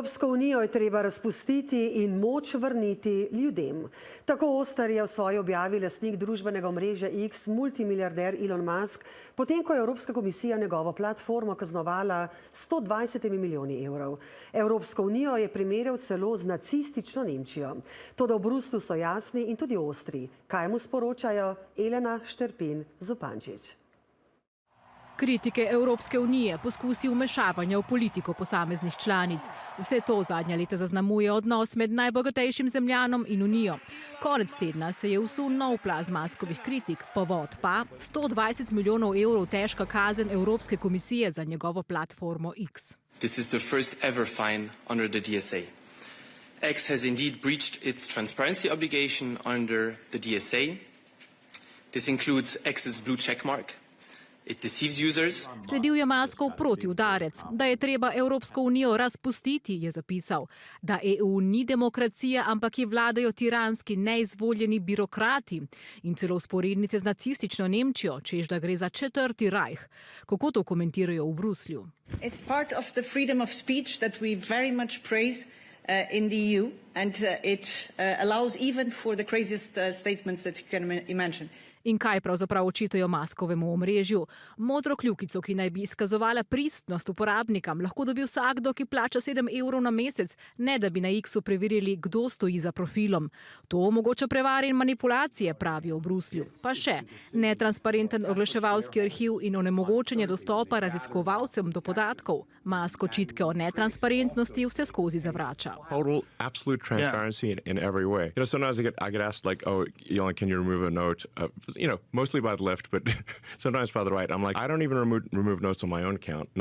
Evropsko unijo je treba razpustiti in moč vrniti ljudem. Tako oster je v svoji objavi lastnik družbenega omrežja X, multimilijarder Elon Musk, potem ko je Evropska komisija njegovo platformo kaznovala 120 milijoni evrov. Evropsko unijo je primerjal celo z nacistično Nemčijo. Toda v Bruslju so jasni in tudi ostri. Kaj mu sporočajo Elena Šterpin-Zupančič? Kritike Evropske unije, poskusi vmešavanja v politiko posameznih članic. Vse to zadnja leta zaznamuje odnos med najbogatejšim zemljanom in unijo. Konec tedna se je vsul nov plaz Muskovih kritik, povod pa 120 milijonov evrov težka kazen Evropske komisije za njegovo platformo X. This is the first ever fine under the DSA. X has indeed breached its transparency obligation under the DSA. This includes X's blue check mark. Sledil je Muskov protiudarec, da je treba Evropsko unijo razpustiti, je zapisal, da EU ni demokracija, ampak ji vladajo tiranski, neizvoljeni birokrati in celo vzporednice z nacistično Nemčijo, češ da gre za četrti rajh. Kako to komentirajo v Bruslju? It's part of the freedom of speech that we very much praise in the EU and it allows even for the craziest statements that you can imagine. In kaj pravzaprav očitajo Muskovemu omrežju? Modro kljukico, ki naj bi izkazovala pristnost uporabnikam, lahko dobi vsakdo, ki plača 7 evrov na mesec, ne da bi na X-u preverili, kdo stoji za profilom. To omogoča prevare in manipulacije, pravijo v Bruslju. Pa še netransparenten oglaševalski arhiv in onemogočenje dostopa raziskovalcem do podatkov. Musk očitke o netransparentnosti vse skozi zavrača. Total, absolute transparency in every way. You know, sometimes I get asked like, oh, Elon, can you remove a note? Mostly by the left, but sometimes by the right. I'm like, I don't even remove notes on my own account.